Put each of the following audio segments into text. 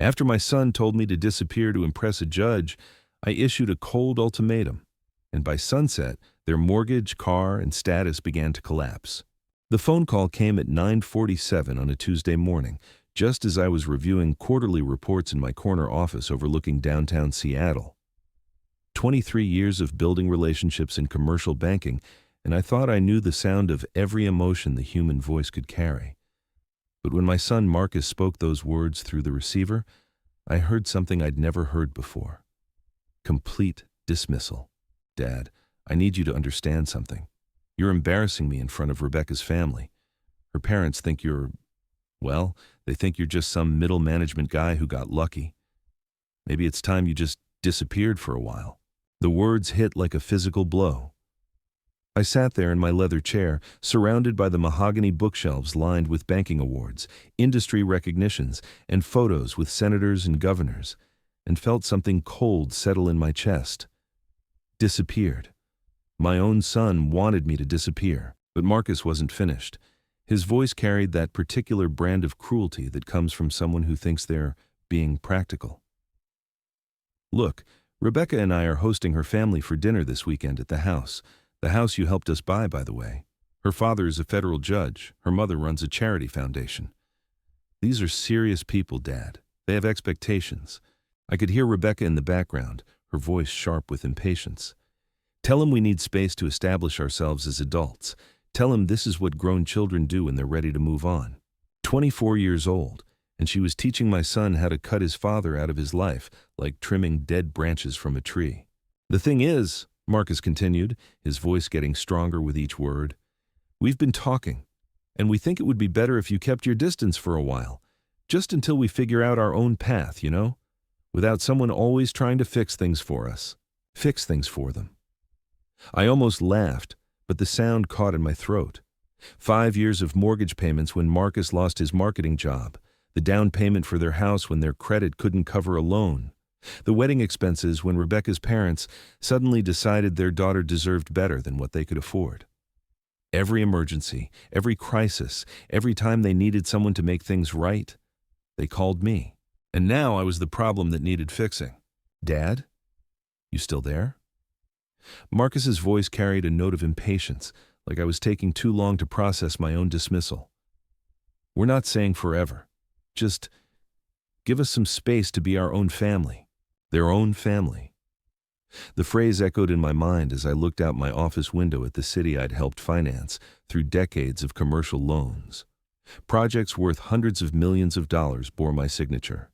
After my son told me to disappear to impress a judge, I issued a cold ultimatum, and by sunset, their mortgage, car, and status began to collapse. The phone call came at 9:47 on a Tuesday morning, just as I was reviewing quarterly reports in my corner office overlooking downtown Seattle. 23 years of building relationships in commercial banking, and I thought I knew the sound of every emotion the human voice could carry. But when my son Marcus spoke those words through the receiver, I heard something I'd never heard before. Complete dismissal. Dad, I need you to understand something. You're embarrassing me in front of Rebecca's family. Her parents think well, they think you're just some middle management guy who got lucky. Maybe it's time you just disappeared for a while. The words hit like a physical blow. I sat there in my leather chair, surrounded by the mahogany bookshelves lined with banking awards, industry recognitions, and photos with senators and governors, and felt something cold settle in my chest. Disappeared. My own son wanted me to disappear, but Marcus wasn't finished. His voice carried that particular brand of cruelty that comes from someone who thinks they're being practical. Look, Rebecca and I are hosting her family for dinner this weekend at the house you helped us buy, by the way. Her father is a federal judge. Her mother runs a charity foundation. These are serious people, Dad. They have expectations. I could hear Rebecca in the background, her voice sharp with impatience. Tell him we need space to establish ourselves as adults. Tell him this is what grown children do when they're ready to move on. 24 years old, and she was teaching my son how to cut his father out of his life, like trimming dead branches from a tree. The thing is, Marcus continued, his voice getting stronger with each word, we've been talking, and we think it would be better if you kept your distance for a while, just until we figure out our own path, without someone always trying to fix things for us, fix things for them. I almost laughed, but the sound caught in my throat. 5 years of mortgage payments when Marcus lost his marketing job, the down payment for their house when their credit couldn't cover a loan, the wedding expenses when Rebecca's parents suddenly decided their daughter deserved better than what they could afford. Every emergency, every crisis, every time they needed someone to make things right, they called me. And now I was the problem that needed fixing. Dad? You still there? Marcus's voice carried a note of impatience, like I was taking too long to process my own dismissal. We're not saying forever. Just give us some space to be our own family. Their own family. The phrase echoed in my mind as I looked out my office window at the city I'd helped finance through decades of commercial loans. Projects worth hundreds of millions of dollars bore my signature.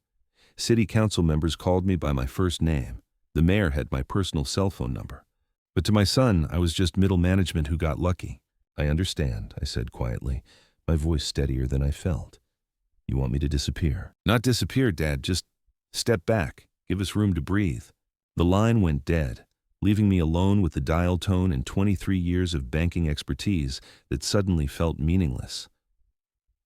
City council members called me by my first name. The mayor had my personal cell phone number. But to my son, I was just middle management who got lucky. I understand, I said quietly, my voice steadier than I felt. You want me to disappear? Not disappear, Dad, just step back. Give us room to breathe. The line went dead, leaving me alone with the dial tone and 23 years of banking expertise that suddenly felt meaningless.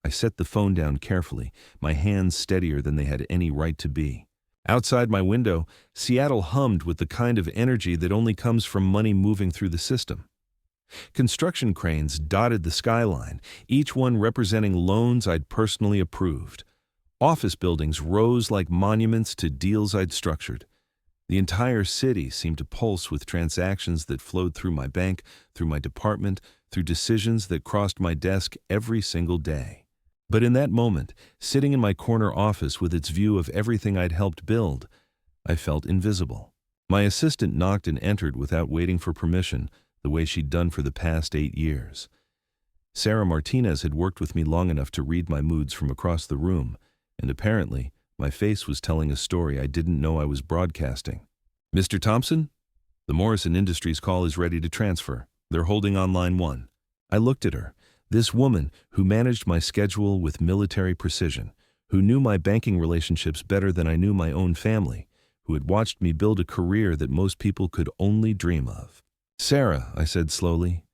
I set the phone down carefully, my hands steadier than they had any right to be. Outside my window, Seattle hummed with the kind of energy that only comes from money moving through the system. Construction cranes dotted the skyline, each one representing loans I'd personally approved. Office buildings rose like monuments to deals I'd structured. The entire city seemed to pulse with transactions that flowed through my bank, through my department, through decisions that crossed my desk every single day. But in that moment, sitting in my corner office with its view of everything I'd helped build, I felt invisible. My assistant knocked and entered without waiting for permission, the way she'd done for the past 8 years. Sarah Martinez had worked with me long enough to read my moods from across the room, and apparently, my face was telling a story I didn't know I was broadcasting. Mr. Thompson? The Morrison Industries call is ready to transfer. They're holding on line 1. I looked at her, this woman who managed my schedule with military precision, who knew my banking relationships better than I knew my own family, who had watched me build a career that most people could only dream of. Sarah, I said slowly,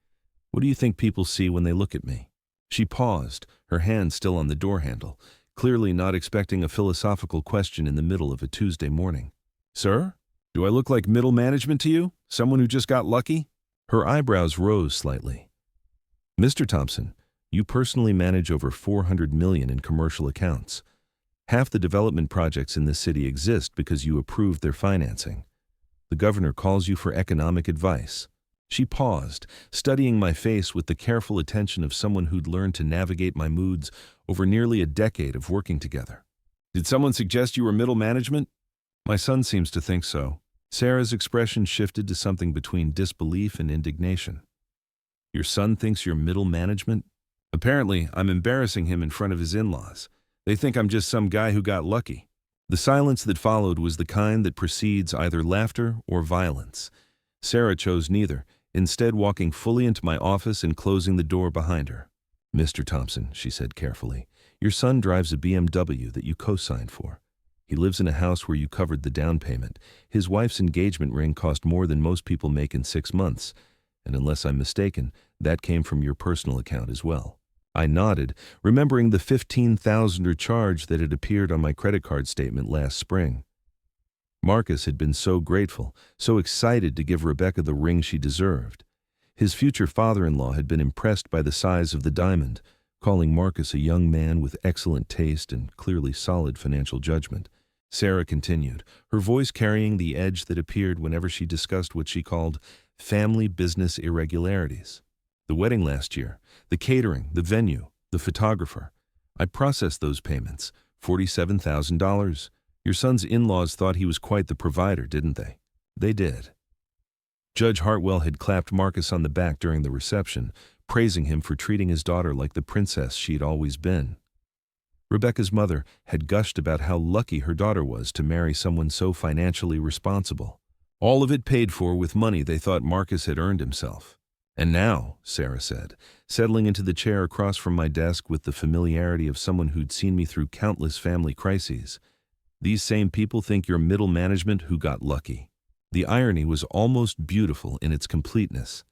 what do you think people see when they look at me? She paused, her hand still on the door handle, clearly not expecting a philosophical question in the middle of a Tuesday morning. Sir? Do I look like middle management to you? Someone who just got lucky? Her eyebrows rose slightly. Mr. Thompson, you personally manage over $400 million in commercial accounts. Half the development projects in this city exist because you approved their financing. The governor calls you for economic advice." She paused, studying my face with the careful attention of someone who'd learned to navigate my moods over nearly a decade of working together. "Did someone suggest you were middle management?" "My son seems to think so." Sarah's expression shifted to something between disbelief and indignation. "Your son thinks you're middle management?" "Apparently, I'm embarrassing him in front of his in-laws. They think I'm just some guy who got lucky." The silence that followed was the kind that precedes either laughter or violence. Sarah chose neither, instead walking fully into my office and closing the door behind her. "Mr. Thompson," she said carefully, "your son drives a BMW that you co-signed for. He lives in a house where you covered the down payment. His wife's engagement ring cost more than most people make in 6 months, and unless I'm mistaken, that came from your personal account as well." I nodded, remembering the $15,000 charge that had appeared on my credit card statement last spring. Marcus had been so grateful, so excited to give Rebecca the ring she deserved. His future father-in-law had been impressed by the size of the diamond, calling Marcus a young man with excellent taste and clearly solid financial judgment. Sarah continued, her voice carrying the edge that appeared whenever she discussed what she called family business irregularities. "The wedding last year, the catering, the venue, the photographer. I processed those payments, $47,000. Your son's in-laws thought he was quite the provider, didn't they?" "They did." Judge Hartwell had clapped Marcus on the back during the reception, praising him for treating his daughter like the princess she'd always been. Rebecca's mother had gushed about how lucky her daughter was to marry someone so financially responsible. All of it paid for with money they thought Marcus had earned himself. "And now," Sarah said, settling into the chair across from my desk with the familiarity of someone who'd seen me through countless family crises, "these same people think you're middle management who got lucky." The irony was almost beautiful in its completeness.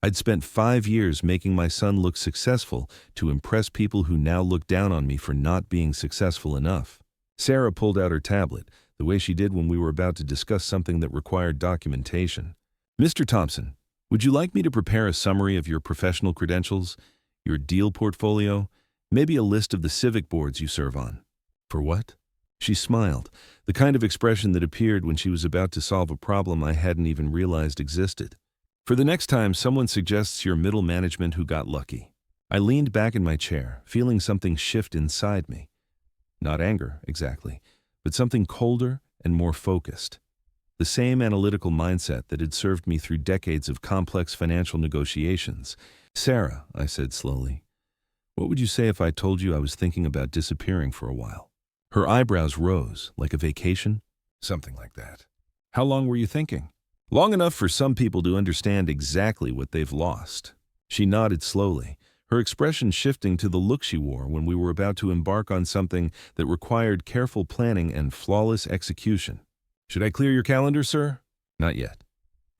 I'd spent 5 years making my son look successful to impress people who now looked down on me for not being successful enough. Sarah pulled out her tablet, the way she did when we were about to discuss something that required documentation. "Mr. Thompson, would you like me to prepare a summary of your professional credentials, your deal portfolio, maybe a list of the civic boards you serve on?" "For what?" She smiled, the kind of expression that appeared when she was about to solve a problem I hadn't even realized existed. "For the next time someone suggests you're middle management who got lucky." I leaned back in my chair, feeling something shift inside me. Not anger, exactly, but something colder and more focused. The same analytical mindset that had served me through decades of complex financial negotiations. "Sarah," I said slowly, "what would you say if I told you I was thinking about disappearing for a while?" Her eyebrows rose, like a vacation. "Something like that." "How long were you thinking?" "Long enough for some people to understand exactly what they've lost." She nodded slowly, her expression shifting to the look she wore when we were about to embark on something that required careful planning and flawless execution. "Should I clear your calendar, sir?" "Not yet.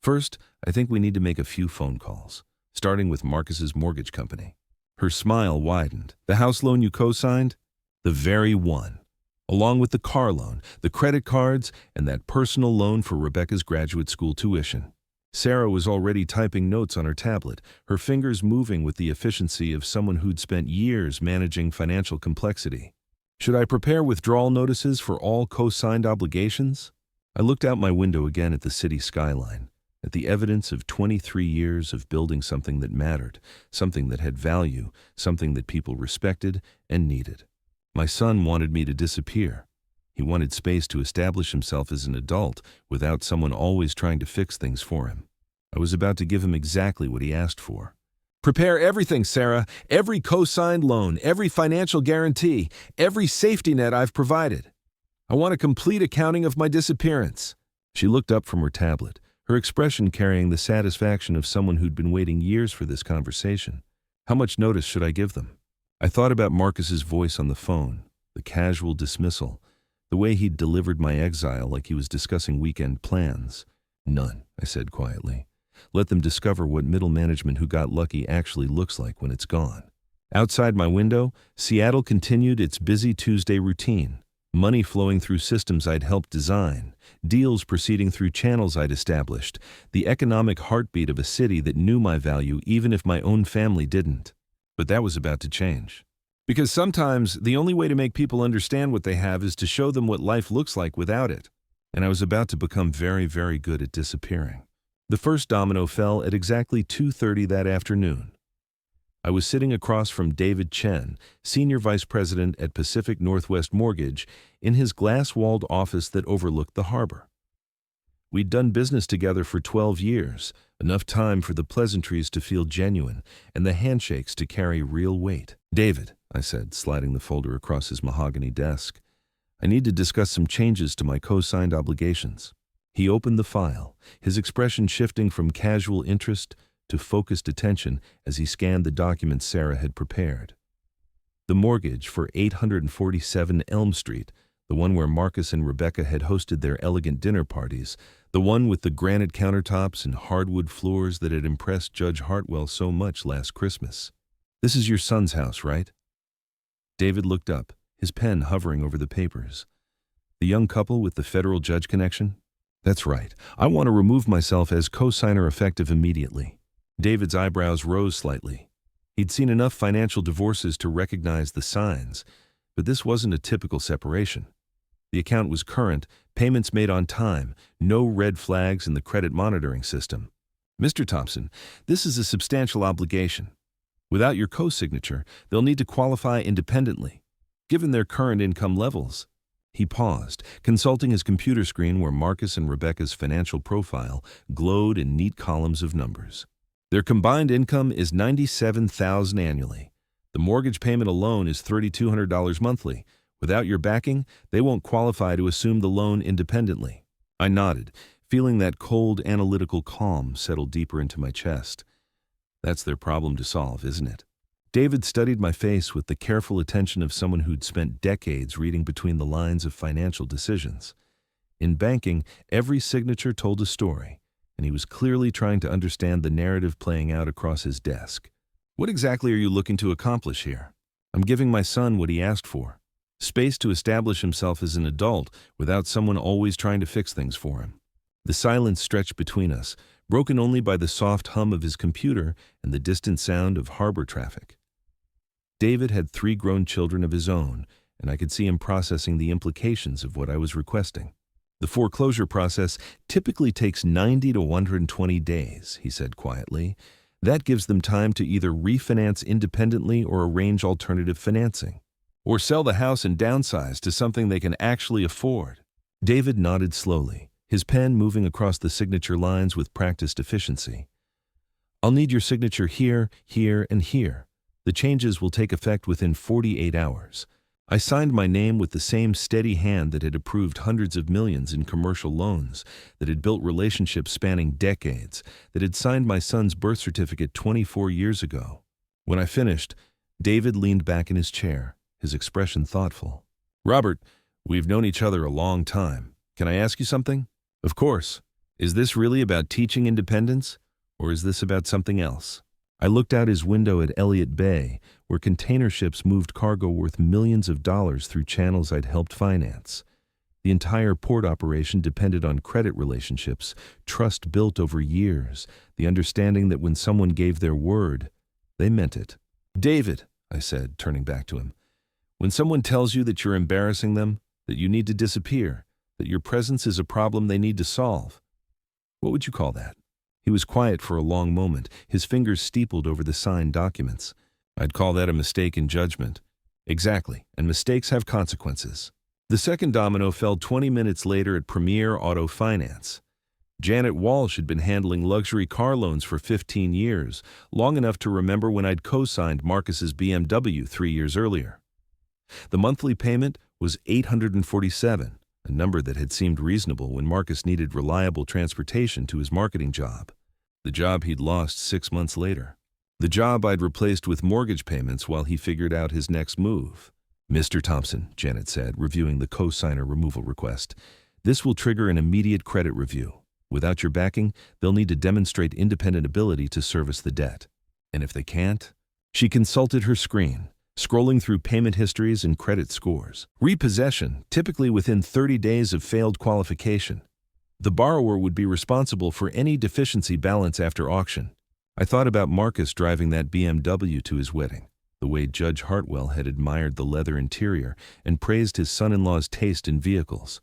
First, I think we need to make a few phone calls, starting with Marcus's mortgage company." Her smile widened. "The house loan you co-signed?" "The very one. Along with the car loan, the credit cards, and that personal loan for Rebecca's graduate school tuition." Sarah was already typing notes on her tablet, her fingers moving with the efficiency of someone who'd spent years managing financial complexity. "Should I prepare withdrawal notices for all co-signed obligations?" I looked out my window again at the city skyline, at the evidence of 23 years of building something that mattered, something that had value, something that people respected and needed. My son wanted me to disappear. He wanted space to establish himself as an adult without someone always trying to fix things for him. I was about to give him exactly what he asked for. "Prepare everything, Sarah. Every co-signed loan, every financial guarantee, every safety net I've provided. I want a complete accounting of my disappearance." She looked up from her tablet, her expression carrying the satisfaction of someone who'd been waiting years for this conversation. "How much notice should I give them?" I thought about Marcus's voice on the phone, the casual dismissal, the way he'd delivered my exile like he was discussing weekend plans. "None," I said quietly. "Let them discover what middle management who got lucky actually looks like when it's gone." Outside my window, Seattle continued its busy Tuesday routine. Money flowing through systems I'd helped design, deals proceeding through channels I'd established, the economic heartbeat of a city that knew my value even if my own family didn't. But that was about to change. Because sometimes the only way to make people understand what they have is to show them what life looks like without it. And I was about to become very, very good at disappearing. The first domino fell at exactly 2:30 that afternoon. I was sitting across from David Chen, Senior Vice President at Pacific Northwest Mortgage, in his glass-walled office that overlooked the harbor. We'd done business together for 12 years, enough time for the pleasantries to feel genuine and the handshakes to carry real weight. "David," I said, sliding the folder across his mahogany desk, "I need to discuss some changes to my co-signed obligations." He opened the file, his expression shifting from casual interest to focused attention as he scanned the documents Sarah had prepared. The mortgage for 847 Elm Street, the one where Marcus and Rebecca had hosted their elegant dinner parties, the one with the granite countertops and hardwood floors that had impressed Judge Hartwell so much last Christmas. "This is your son's house, right?" David looked up, his pen hovering over the papers. "The young couple with the federal judge connection?" "That's right. I want to remove myself as co-signer effective immediately." David's eyebrows rose slightly. He'd seen enough financial divorces to recognize the signs, but this wasn't a typical separation. The account was current, payments made on time, no red flags in the credit monitoring system. "Mr. Thompson, this is a substantial obligation. Without your co-signature, they'll need to qualify independently, given their current income levels." He paused, consulting his computer screen where Marcus and Rebecca's financial profile glowed in neat columns of numbers. "Their combined income is $97,000 annually. The mortgage payment alone is $3,200 monthly. Without your backing, they won't qualify to assume the loan independently." I nodded, feeling that cold, analytical calm settle deeper into my chest. That's their problem to solve, isn't it? David studied my face with the careful attention of someone who'd spent decades reading between the lines of financial decisions. In banking, every signature told a story, and he was clearly trying to understand the narrative playing out across his desk. "What exactly are you looking to accomplish here?" "I'm giving my son what he asked for. Space to establish himself as an adult without someone always trying to fix things for him." The silence stretched between us, broken only by the soft hum of his computer and the distant sound of harbor traffic. David had 3 grown children of his own, and I could see him processing the implications of what I was requesting. "The foreclosure process typically takes 90 to 120 days, he said quietly. "That gives them time to either refinance independently or arrange alternative financing, or sell the house and downsize to something they can actually afford." David nodded slowly, his pen moving across the signature lines with practiced efficiency. "I'll need your signature here, here, and here. The changes will take effect within 48 hours. I signed my name with the same steady hand that had approved hundreds of millions in commercial loans, that had built relationships spanning decades, that had signed my son's birth certificate 24 years ago." When I finished, David leaned back in his chair, his expression thoughtful. "Robert, we've known each other a long time. Can I ask you something?" "Of course. Is this really about teaching independence, or is this about something else?" I looked out his window at Elliott Bay, where container ships moved cargo worth millions of dollars through channels I'd helped finance. The entire port operation depended on credit relationships, trust built over years, the understanding that when someone gave their word, they meant it. "David," I said, turning back to him, "when someone tells you that you're embarrassing them, that you need to disappear, that your presence is a problem they need to solve, what would you call that?" He was quiet for a long moment, his fingers steepled over the signed documents. "I'd call that a mistake in judgment." "Exactly, and mistakes have consequences." The second domino fell 20 minutes later at Premier Auto Finance. Janet Walsh had been handling luxury car loans for 15 years, long enough to remember when I'd co-signed Marcus's BMW 3 years earlier. The monthly payment was $847, a number that had seemed reasonable when Marcus needed reliable transportation to his marketing job. The job he'd lost 6 months later. The job I'd replaced with mortgage payments while he figured out his next move. "Mr. Thompson," Janet said, reviewing the co-signer removal request, "this will trigger an immediate credit review. Without your backing, they'll need to demonstrate independent ability to service the debt. And if they can't?" She consulted her screen, scrolling through payment histories and credit scores. "Repossession, typically within 30 days of failed qualification. The borrower would be responsible for any deficiency balance after auction." I thought about Marcus driving that BMW to his wedding, the way Judge Hartwell had admired the leather interior and praised his son-in-law's taste in vehicles.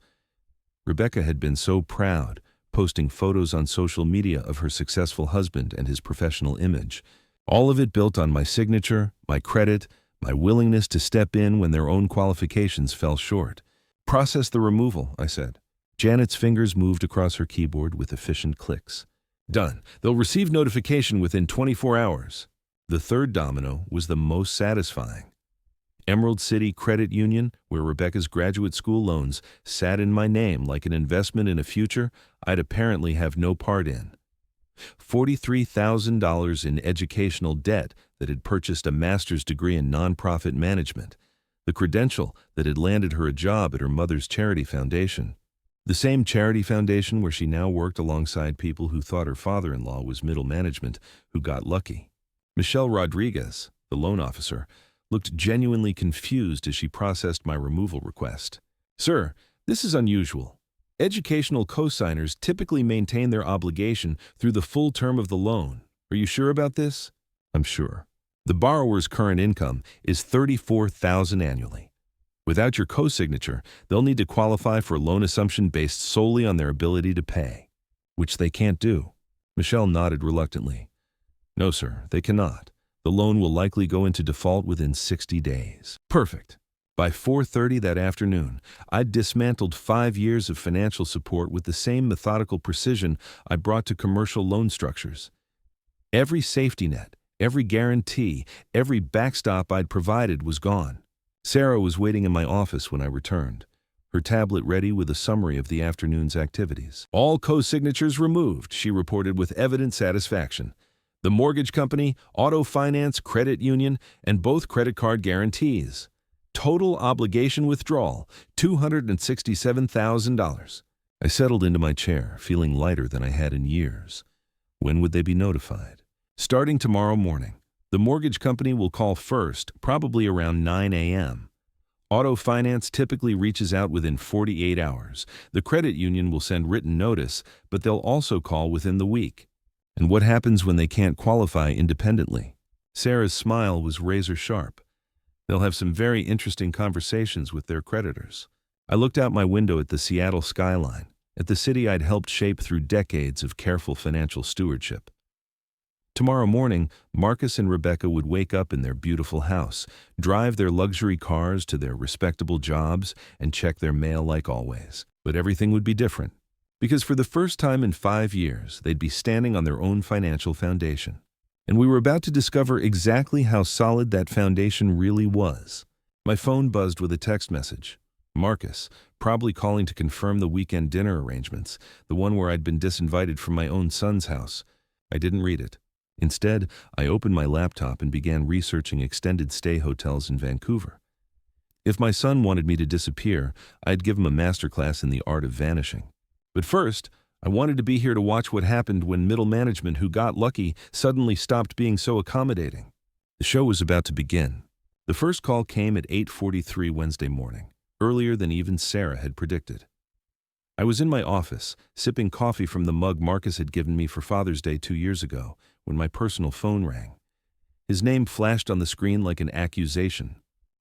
Rebecca had been so proud, posting photos on social media of her successful husband and his professional image. All of it built on my signature, my credit, my willingness to step in when their own qualifications fell short. "Process the removal," I said. Janet's fingers moved across her keyboard with efficient clicks. "Done. They'll receive notification within 24 hours. The third domino was the most satisfying. Emerald City Credit Union, where Rebecca's graduate school loans sat in my name like an investment in a future I'd apparently have no part in. $43,000 in educational debt that had purchased a master's degree in nonprofit management, the credential that had landed her a job at her mother's charity foundation. The same charity foundation where she now worked alongside people who thought her father-in-law was middle management who got lucky. Michelle Rodriguez, the loan officer, looked genuinely confused as she processed my removal request. "Sir, this is unusual. Educational co-signers typically maintain their obligation through the full term of the loan. Are you sure about this?" "I'm sure. The borrower's current income is $34,000 annually. Without your co-signature, they'll need to qualify for a loan assumption based solely on their ability to pay, which they can't do." Michelle nodded reluctantly. "No, sir, they cannot. The loan will likely go into default within 60 days. Perfect. By 4:30 that afternoon, I'd dismantled 5 years of financial support with the same methodical precision I brought to commercial loan structures. Every safety net, every guarantee, every backstop I'd provided was gone. Sarah was waiting in my office when I returned, her tablet ready with a summary of the afternoon's activities. "All co-signatures removed," she reported with evident satisfaction. "The mortgage company, auto finance, credit union, and both credit card guarantees. Total obligation withdrawal, $267,000. I settled into my chair, feeling lighter than I had in years. When would they be notified? "Starting tomorrow morning. The mortgage company will call first, probably around 9 a.m. Auto finance typically reaches out within 48 hours. The credit union will send written notice, but they'll also call within the week." "And what happens when they can't qualify independently?" Sarah's smile was razor sharp. "They'll have some very interesting conversations with their creditors." I looked out my window at the Seattle skyline, at the city I'd helped shape through decades of careful financial stewardship. Tomorrow morning, Marcus and Rebecca would wake up in their beautiful house, drive their luxury cars to their respectable jobs, and check their mail like always. But everything would be different, because for the first time in 5 years, they'd be standing on their own financial foundation. And we were about to discover exactly how solid that foundation really was. My phone buzzed with a text message. Marcus, probably calling to confirm the weekend dinner arrangements, the one where I'd been disinvited from my own son's house. I didn't read it. Instead, I opened my laptop and began researching extended stay hotels in Vancouver. If my son wanted me to disappear, I'd give him a masterclass in the art of vanishing. But first, I wanted to be here to watch what happened when middle management who got lucky suddenly stopped being so accommodating. The show was about to begin. The first call came at 8:43 Wednesday morning, earlier than even Sarah had predicted. I was in my office, sipping coffee from the mug Marcus had given me for Father's Day 2 years ago, when my personal phone rang. His name flashed on the screen like an accusation.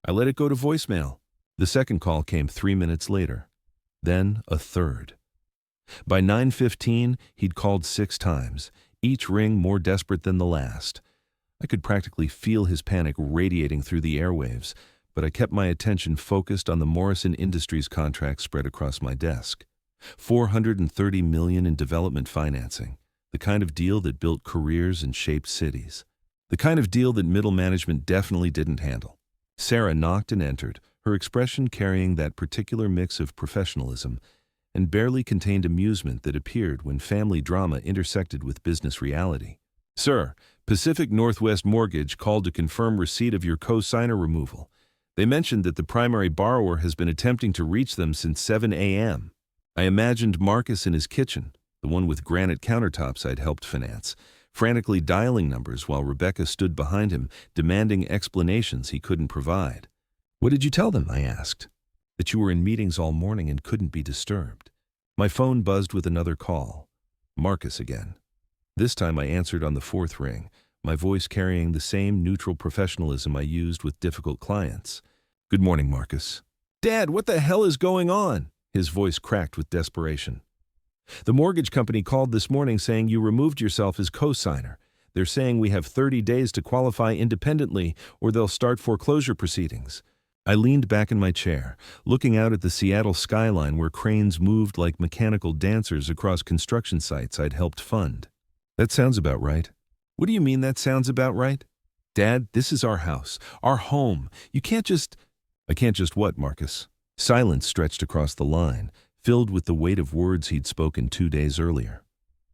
I let it go to voicemail. The second call came 3 minutes later. Then a third. By 9:15, he'd called 6 times, each ring more desperate than the last. I could practically feel his panic radiating through the airwaves, but I kept my attention focused on the Morrison Industries contract spread across my desk. $430 million in development financing, the kind of deal that built careers and shaped cities. The kind of deal that middle management definitely didn't handle. Sarah knocked and entered, her expression carrying that particular mix of professionalism and barely contained amusement that appeared when family drama intersected with business reality. "Sir, Pacific Northwest Mortgage called to confirm receipt of your co-signer removal. They mentioned that the primary borrower has been attempting to reach them since 7 a.m. I imagined Marcus in his kitchen, the one with granite countertops I'd helped finance, frantically dialing numbers while Rebecca stood behind him, demanding explanations he couldn't provide. "What did you tell them?" I asked. "That you were in meetings all morning and couldn't be disturbed." My phone buzzed with another call. Marcus again. This time I answered on the 4th ring, my voice carrying the same neutral professionalism I used with difficult clients. "Good morning, Marcus." "Dad, what the hell is going on?" His voice cracked with desperation. "The mortgage company called this morning saying you removed yourself as co-signer. They're saying we have 30 days to qualify independently or they'll start foreclosure proceedings." I leaned back in my chair, looking out at the Seattle skyline where cranes moved like mechanical dancers across construction sites I'd helped fund. "That sounds about right." "What do you mean that sounds about right?" "Dad, this is our house, our home. You can't just—" "I can't just what, Marcus?" Silence stretched across the line, filled with the weight of words he'd spoken 2 days earlier.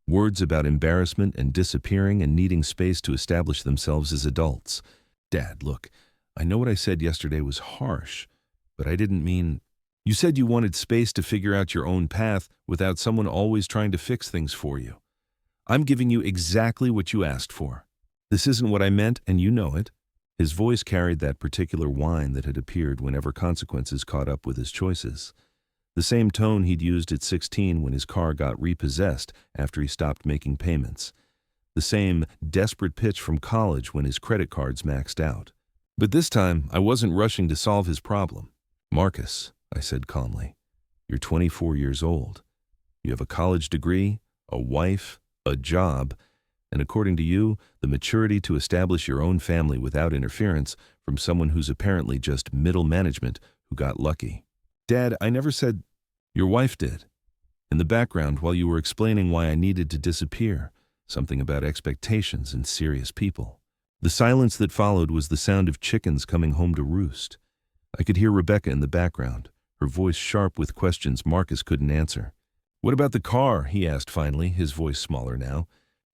Words about embarrassment and disappearing and needing space to establish themselves as adults. "Dad, look, I know what I said yesterday was harsh, but I didn't mean—" "You said you wanted space to figure out your own path without someone always trying to fix things for you. I'm giving you exactly what you asked for. This isn't what I meant, and you know it." His voice carried that particular whine that had appeared whenever consequences caught up with his choices. The same tone he'd used at 16 when his car got repossessed after he stopped making payments. The same desperate pitch from college when his credit cards maxed out. But this time, I wasn't rushing to solve his problem. "Marcus," I said calmly, "you're 24 years old. You have a college degree, a wife, a job, and according to you, the maturity to establish your own family without interference from someone who's apparently just middle management who got lucky." "Dad, I never said—" "Your wife did. In the background while you were explaining why I needed to disappear, something about expectations and serious people." The silence that followed was the sound of chickens coming home to roost. I could hear Rebecca in the background, her voice sharp with questions Marcus couldn't answer. "What about the car?" he asked finally, his voice smaller now.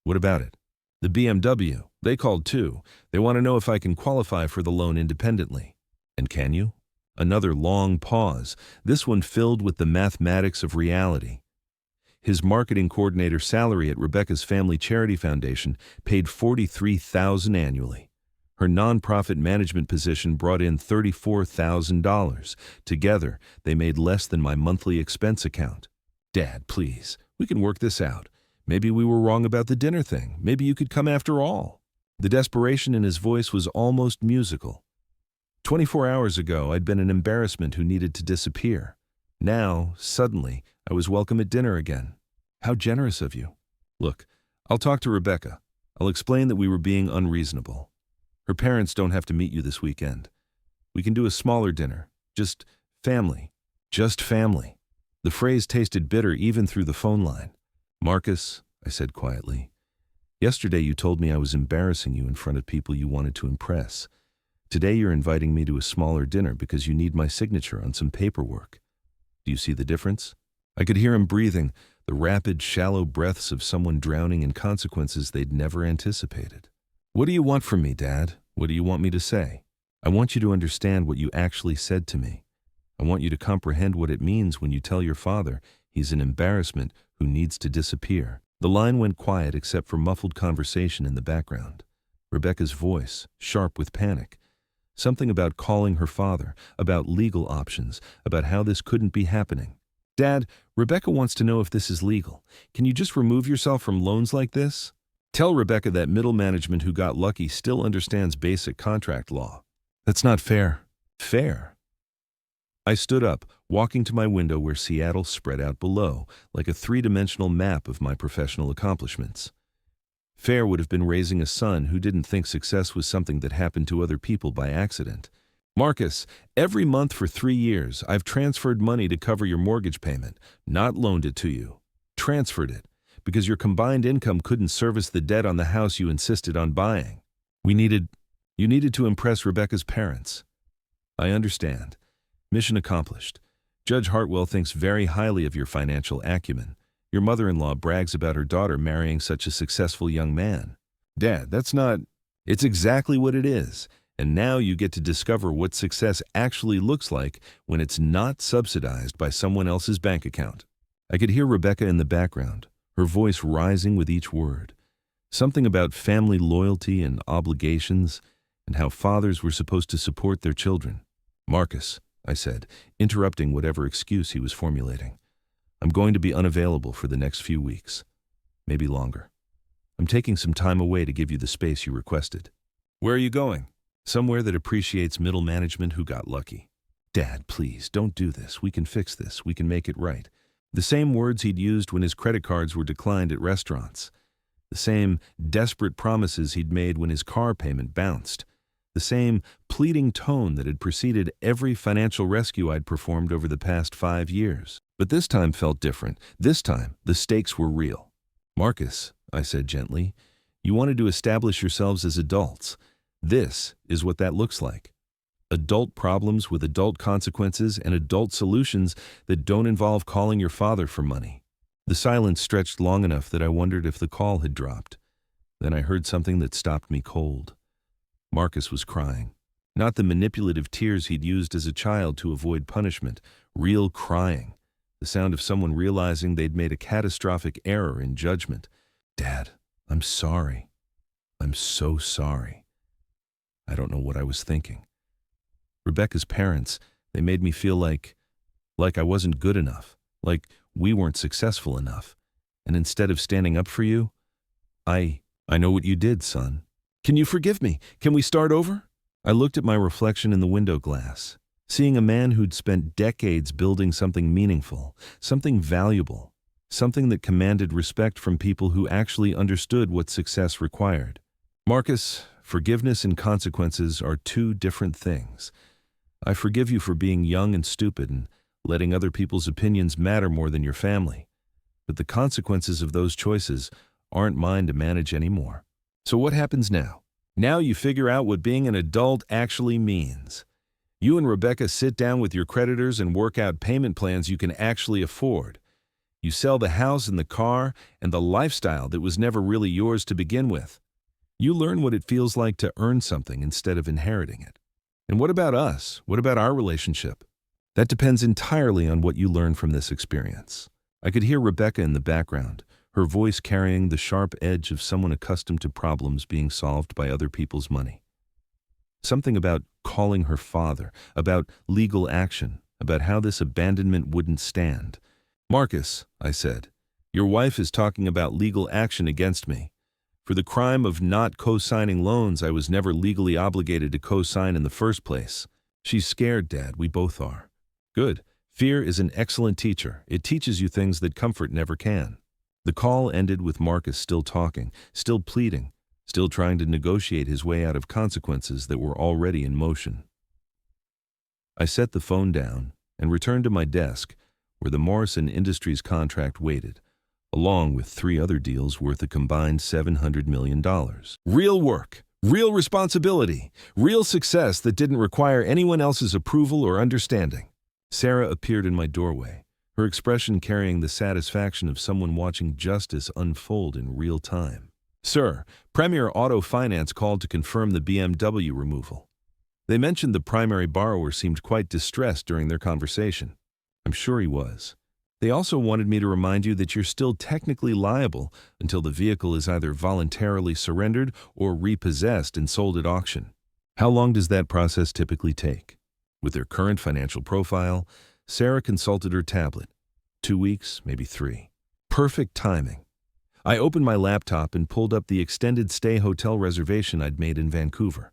"What about it?" "The BMW. They called too. They want to know if I can qualify for the loan independently." "And can you?" Another long pause, this one filled with the mathematics of reality. His marketing coordinator salary at Rebecca's Family Charity Foundation paid $43,000 annually. Her nonprofit management position brought in $34,000. Together, they made less than my monthly expense account. "Dad, please, we can work this out. Maybe we were wrong about the dinner thing. Maybe you could come after all." The desperation in his voice was almost musical. 24 hours ago, I'd been an embarrassment who needed to disappear. Now, suddenly, I was welcome at dinner again. "How generous of you." "Look, I'll talk to Rebecca. I'll explain that we were being unreasonable. Her parents don't have to meet you this weekend. We can do a smaller dinner. Just family. Just family." The phrase tasted bitter even through the phone line. "Marcus," I said quietly, "yesterday you told me I was embarrassing you in front of people you wanted to impress. Today you're inviting me to a smaller dinner because you need my signature on some paperwork. Do you see the difference?" I could hear him breathing, the rapid, shallow breaths of someone drowning in consequences they'd never anticipated. "What do you want from me, Dad? What do you want me to say?" "I want you to understand what you actually said to me. I want you to comprehend what it means when you tell your father he's an embarrassment who needs to disappear." The line went quiet except for muffled conversation in the background. Rebecca's voice, sharp with panic. Something about calling her father, about legal options, about how this couldn't be happening. "Dad, Rebecca wants to know if this is legal. Can you just remove yourself from loans like this?" "Tell Rebecca that middle management who got lucky still understands basic contract law." "That's not fair." "Fair?" I stood up, walking to my window where Seattle spread out below, like a three-dimensional map of my professional accomplishments. Fair would have been raising a son who didn't think success was something that happened to other people by accident. "Marcus, every month for 3 years, I've transferred money to cover your mortgage payment, not loaned it to you. Transferred it, because your combined income couldn't service the debt on the house you insisted on buying. You needed to impress Rebecca's parents." "I understand. Mission accomplished. Judge Hartwell thinks very highly of your financial acumen. Your mother-in-law brags about her daughter marrying such a successful young man." "Dad, that's not—" "It's exactly what it is. And now you get to discover what success actually looks like when it's not subsidized by someone else's bank account." I could hear Rebecca in the background, her voice rising with each word. Something about family loyalty and obligations, and how fathers were supposed to support their children. "Marcus," I said, interrupting whatever excuse he was formulating, "I'm going to be unavailable for the next few weeks. Maybe longer. I'm taking some time away to give you the space you requested. Where are you going? Somewhere that appreciates middle management who got lucky. Dad, please, don't do this. We can fix this. We can make it right. The same words he'd used when his credit cards were declined at restaurants. The same desperate promises he'd made when his car payment bounced. The same pleading tone that had preceded every financial rescue I'd performed over the past 5 years. But this time felt different. This time, the stakes were real. Marcus, I said gently, you wanted to establish yourselves as adults. This is what that looks like. Adult problems with adult consequences and adult solutions that don't involve calling your father for money. The silence stretched long enough that I wondered if the call had dropped. Then I heard something that stopped me cold. Marcus was crying. Not the manipulative tears he'd used as a child to avoid punishment. Real crying. The sound of someone realizing they'd made a catastrophic error in judgment. Dad, I'm sorry. I'm so sorry. I don't know what I was thinking. Rebecca's parents, they made me feel like I wasn't good enough, like we weren't successful enough. And instead of standing up for you, I know what you did, son. Can you forgive me? Can we start over? I looked at my reflection in the window glass, seeing a man who'd spent decades building something meaningful, something valuable, something that commanded respect from people who actually understood what success required. Marcus, forgiveness and consequences are two different things. I forgive you for being young and stupid and letting other people's opinions matter more than your family. But the consequences of those choices aren't mine to manage anymore. So what happens now? Now you figure out what being an adult actually means. You and Rebecca sit down with your creditors and work out payment plans you can actually afford. You sell the house and the car and the lifestyle that was never really yours to begin with. You learn what it feels like to earn something instead of inheriting it. And what about us? What about our relationship? That depends entirely on what you learn from this experience. I could hear Rebecca in the background, her voice carrying the sharp edge of someone accustomed to problems being solved by other people's money. Something about calling her father, about legal action, about how this abandonment wouldn't stand. Marcus, I said, your wife is talking about legal action against me. For the crime of not co-signing loans I was never legally obligated to co-sign in the first place. She's scared, Dad. We both are. Good. Fear is an excellent teacher. It teaches you things that comfort never can. The call ended with Marcus still talking, still pleading, still trying to negotiate his way out of consequences that were already in motion. I set the phone down and returned to my desk where the Morrison Industries contract waited, along with 3 other deals worth a combined $700 million. Real work, real responsibility, real success that didn't require anyone else's approval or understanding. Sarah appeared in my doorway, her expression carrying the satisfaction of someone watching justice unfold in real time. Sir, Premier Auto Finance called to confirm the BMW removal. They mentioned the primary borrower seemed quite distressed during their conversation. I'm sure he was. They also wanted me to remind you that you're still technically liable until the vehicle is either voluntarily surrendered or repossessed and sold at auction. How long does that process typically take? With their current financial profile, Sarah consulted her tablet. 2 weeks, maybe 3. Perfect timing. I opened my laptop and pulled up the extended stay hotel reservation I'd made in Vancouver.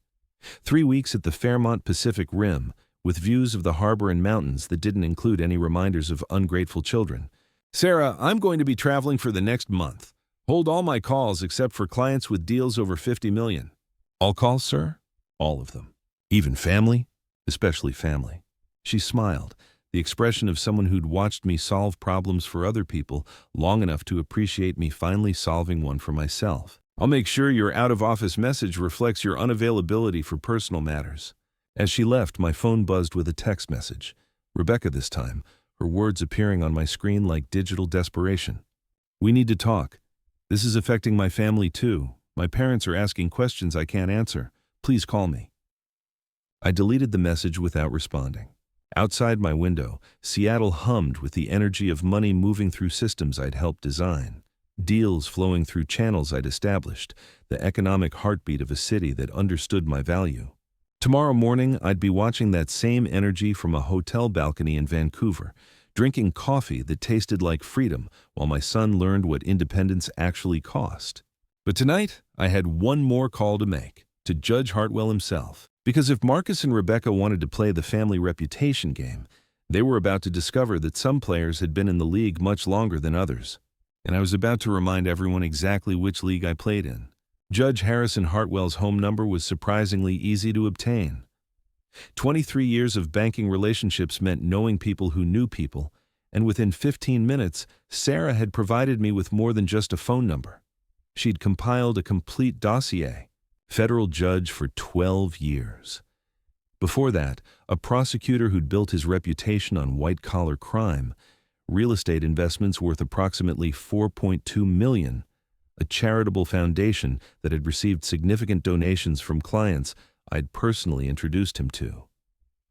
3 weeks at the Fairmont Pacific Rim, with views of the harbor and mountains that didn't include any reminders of ungrateful children. Sarah, I'm going to be traveling for the next month. Hold all my calls except for clients with deals over $50 million. All calls, sir? All of them. Even family? Especially family. She smiled, the expression of someone who'd watched me solve problems for other people long enough to appreciate me finally solving one for myself. I'll make sure your out-of-office message reflects your unavailability for personal matters. As she left, my phone buzzed with a text message. Rebecca this time, her words appearing on my screen like digital desperation. We need to talk. This is affecting my family too. My parents are asking questions I can't answer. Please call me. I deleted the message without responding. Outside my window, Seattle hummed with the energy of money moving through systems I'd helped design. Deals flowing through channels I'd established, the economic heartbeat of a city that understood my value. Tomorrow morning, I'd be watching that same energy from a hotel balcony in Vancouver, drinking coffee that tasted like freedom while my son learned what independence actually cost. But tonight, I had one more call to make, to Judge Hartwell himself. Because if Marcus and Rebecca wanted to play the family reputation game, they were about to discover that some players had been in the league much longer than others. And I was about to remind everyone exactly which league I played in. Judge Harrison Hartwell's home number was surprisingly easy to obtain. 23 years of banking relationships meant knowing people who knew people, and within 15 minutes, Sarah had provided me with more than just a phone number. She'd compiled a complete dossier. Federal judge for 12 years. Before that, a prosecutor who'd built his reputation on white-collar crime, real estate investments worth approximately $4.2 million, a charitable foundation that had received significant donations from clients I'd personally introduced him to.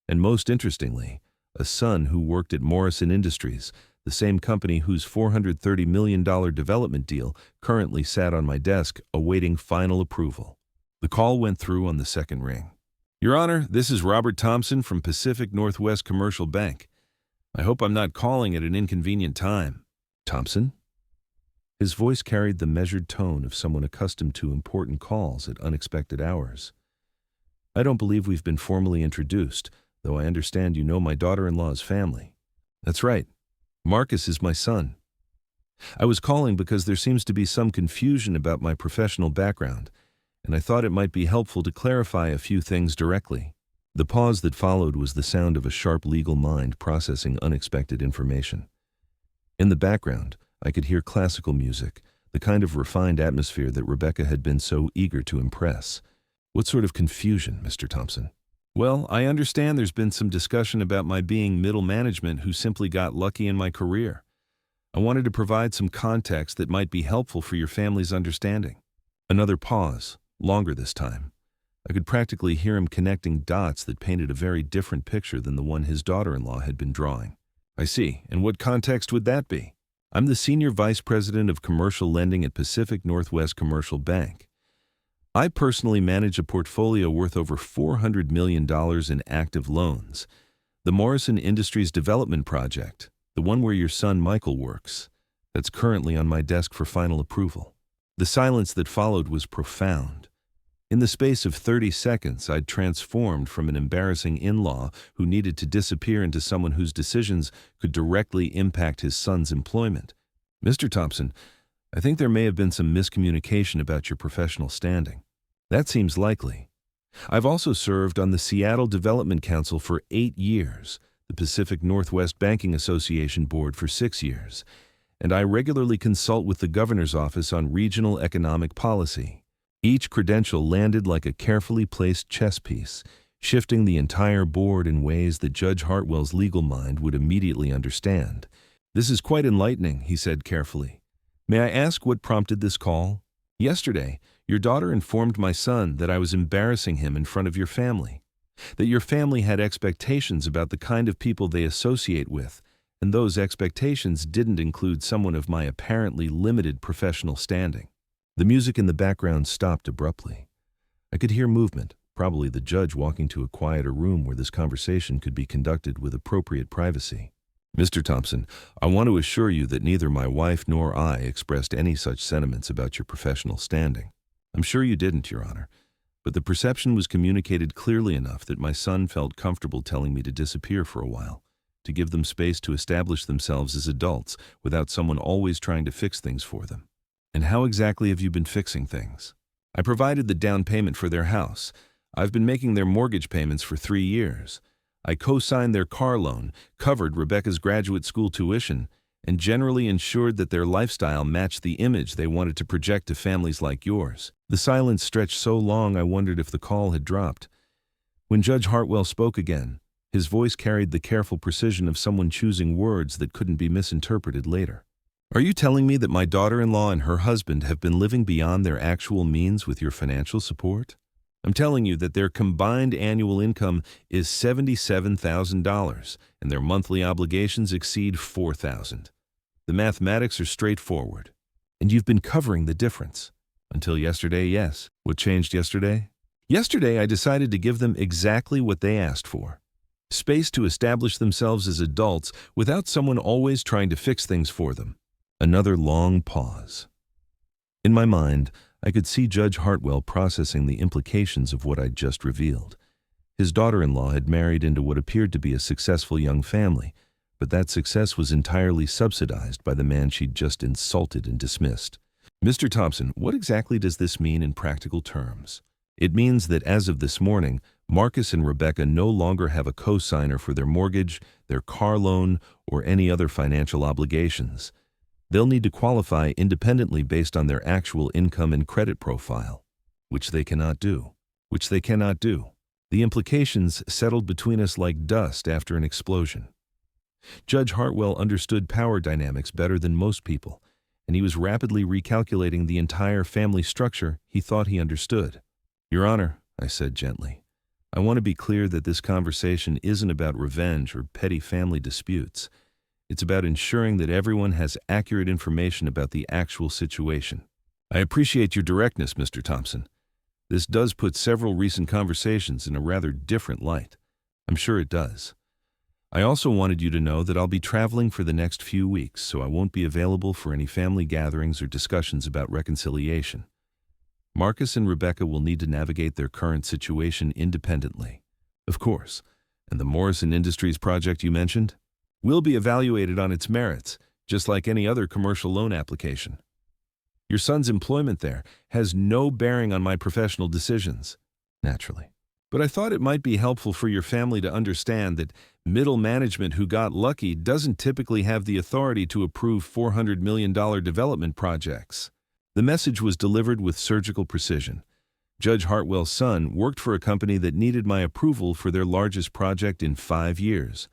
And most interestingly, a son who worked at Morrison Industries, the same company whose $430 million development deal currently sat on my desk awaiting final approval. The call went through on the second ring. Your Honor, this is Robert Thompson from Pacific Northwest Commercial Bank. I hope I'm not calling at an inconvenient time. Thompson? His voice carried the measured tone of someone accustomed to important calls at unexpected hours. I don't believe we've been formally introduced, though I understand you know my daughter-in-law's family. That's right. Marcus is my son. I was calling because there seems to be some confusion about my professional background, and I thought it might be helpful to clarify a few things directly. The pause that followed was the sound of a sharp legal mind processing unexpected information. In the background, I could hear classical music, the kind of refined atmosphere that Rebecca had been so eager to impress. What sort of confusion, Mr. Thompson? Well, I understand there's been some discussion about my being middle management who simply got lucky in my career. I wanted to provide some context that might be helpful for your family's understanding. Another pause, longer this time. I could practically hear him connecting dots that painted a very different picture than the one his daughter-in-law had been drawing. I see. And what context would that be? I'm the Senior Vice President of Commercial Lending at Pacific Northwest Commercial Bank. I personally manage a portfolio worth over $400 million in active loans. The Morrison Industries Development Project, the one where your son Michael works, that's currently on my desk for final approval. The silence that followed was profound. In the space of 30 seconds, I'd transformed from an embarrassing in-law who needed to disappear into someone whose decisions could directly impact his son's employment. Mr. Thompson, I think there may have been some miscommunication about your professional standing. That seems likely. I've also served on the Seattle Development Council for 8 years, the Pacific Northwest Banking Association Board for 6 years, and I regularly consult with the Governor's Office on regional economic policy. Each credential landed like a carefully placed chess piece, shifting the entire board in ways that Judge Hartwell's legal mind would immediately understand. This is quite enlightening, he said carefully. May I ask what prompted this call? Yesterday, your daughter informed my son that I was embarrassing him in front of your family, that your family had expectations about the kind of people they associate with, and those expectations didn't include someone of my apparently limited professional standing. The music in the background stopped abruptly. I could hear movement, probably the judge walking to a quieter room where this conversation could be conducted with appropriate privacy. Mr. Thompson, I want to assure you that neither my wife nor I expressed any such sentiments about your professional standing. I'm sure you didn't, Your Honor, but the perception was communicated clearly enough that my son felt comfortable telling me to disappear for a while, to give them space to establish themselves as adults without someone always trying to fix things for them. And how exactly have you been fixing things? I provided the down payment for their house. I've been making their mortgage payments for 3 years. I co-signed their car loan, covered Rebecca's graduate school tuition, and generally ensured that their lifestyle matched the image they wanted to project to families like yours. The silence stretched so long I wondered if the call had dropped. When Judge Hartwell spoke again, his voice carried the careful precision of someone choosing words that couldn't be misinterpreted later. Are you telling me that my daughter-in-law and her husband have been living beyond their actual means with your financial support? I'm telling you that their combined annual income is $77,000 and their monthly obligations exceed $4,000. The mathematics are straightforward. And you've been covering the difference. Until yesterday, yes. What changed yesterday? Yesterday, I decided to give them exactly what they asked for. Space to establish themselves as adults without someone always trying to fix things for them. Another long pause. In my mind, I could see Judge Hartwell processing the implications of what I'd just revealed. His daughter-in-law had married into what appeared to be a successful young family, but that success was entirely subsidized by the man she'd just insulted and dismissed. Mr. Thompson, what exactly does this mean in practical terms? It means that as of this morning, Marcus and Rebecca no longer have a co-signer for their mortgage, their car loan, or any other financial obligations. They'll need to qualify independently based on their actual income and credit profile, which they cannot do. The implications settled between us like dust after an explosion. Judge Hartwell understood power dynamics better than most people, and he was rapidly recalculating the entire family structure he thought he understood. Your Honor, I said gently, I want to be clear that this conversation isn't about revenge or petty family disputes. It's about ensuring that everyone has accurate information about the actual situation. I appreciate your directness, Mr. Thompson. This does put several recent conversations in a rather different light. I'm sure it does. I also wanted you to know that I'll be traveling for the next few weeks, so I won't be available for any family gatherings or discussions about reconciliation. Marcus and Rebecca will need to navigate their current situation independently. Of course. And the Morrison Industries project you mentioned will be evaluated on its merits, just like any other commercial loan application. Your son's employment there has no bearing on my professional decisions. Naturally. But I thought it might be helpful for your family to understand that middle management who got lucky doesn't typically have the authority to approve $400 million development projects. The message was delivered with surgical precision. Judge Hartwell's son worked for a company that needed my approval for their largest project in 5 years.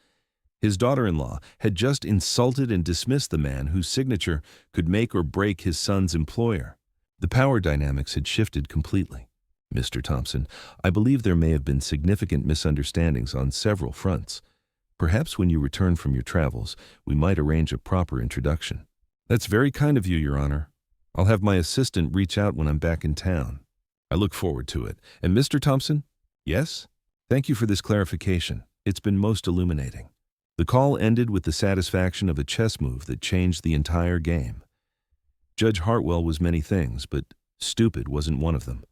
His daughter-in-law had just insulted and dismissed the man whose signature could make or break his son's employer. The power dynamics had shifted completely. Mr. Thompson, I believe there may have been significant misunderstandings on several fronts. Perhaps when you return from your travels, we might arrange a proper introduction. That's very kind of you, Your Honor. I'll have my assistant reach out when I'm back in town. I look forward to it. And Mr. Thompson? Yes? Thank you for this clarification. It's been most illuminating. The call ended with the satisfaction of a chess move that changed the entire game. Judge Hartwell was many things, but stupid wasn't one of them.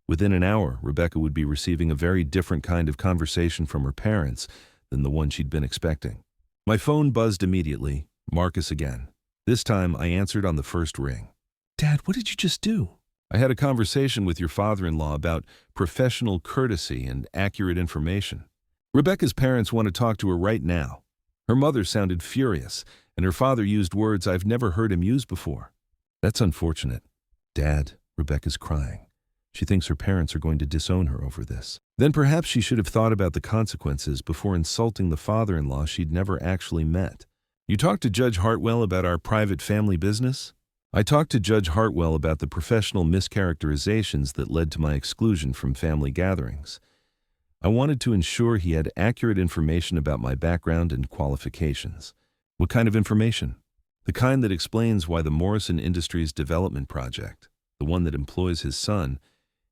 Within an hour, Rebecca would be receiving a very different kind of conversation from her parents than the one she'd been expecting. My phone buzzed immediately, Marcus again. This time, I answered on the first ring. Dad, what did you just do? I had a conversation with your father-in-law about professional courtesy and accurate information. Rebecca's parents want to talk to her right now. Her mother sounded furious, and her father used words I've never heard him use before. That's unfortunate. Dad, Rebecca's crying. She thinks her parents are going to disown her over this. Then perhaps she should have thought about the consequences before insulting the father-in-law she'd never actually met. You talked to Judge Hartwell about our private family business? I talked to Judge Hartwell about the professional mischaracterizations that led to my exclusion from family gatherings. I wanted to ensure he had accurate information about my background and qualifications. What kind of information? The kind that explains why the Morrison Industries development project, the one that employs his son,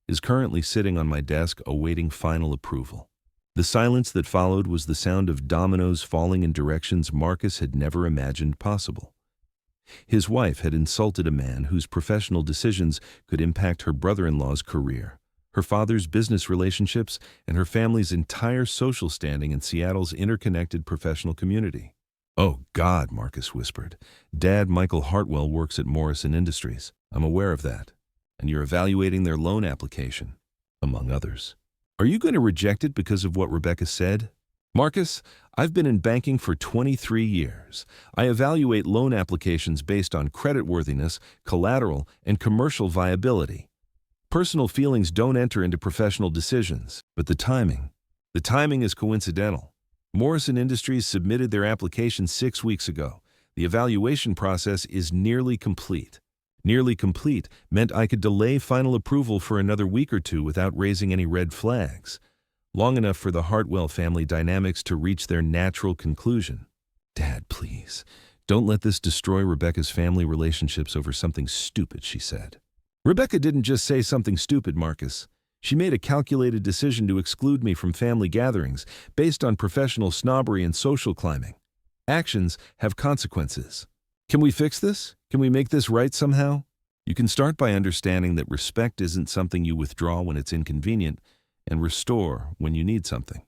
is currently sitting on my desk awaiting final approval. The silence that followed was the sound of dominoes falling in directions Marcus had never imagined possible. His wife had insulted a man whose professional decisions could impact her brother-in-law's career, her father's business relationships, and her family's entire social standing in Seattle's interconnected professional community. Oh, God, Marcus whispered. Dad, Michael Hartwell, works at Morrison Industries. I'm aware of that. And you're evaluating their loan application, among others. Are you going to reject it because of what Rebecca said? Marcus, I've been in banking for 23 years. I evaluate loan applications based on creditworthiness, collateral, and commercial viability. Personal feelings don't enter into professional decisions, but the timing is coincidental. Morrison Industries submitted their application 6 weeks ago. The evaluation process is nearly complete. Nearly complete meant I could delay final approval for another week or two without raising any red flags, long enough for the Hartwell family dynamics to reach their natural conclusion. Dad, please, don't let this destroy Rebecca's family relationships over something stupid, she said. Rebecca didn't just say something stupid, Marcus. She made a calculated decision to exclude me from family gatherings based on professional snobbery and social climbing. Actions have consequences. Can we fix this? Can we make this right somehow? You can start by understanding that respect isn't something you withdraw when it's inconvenient and restore when you need something.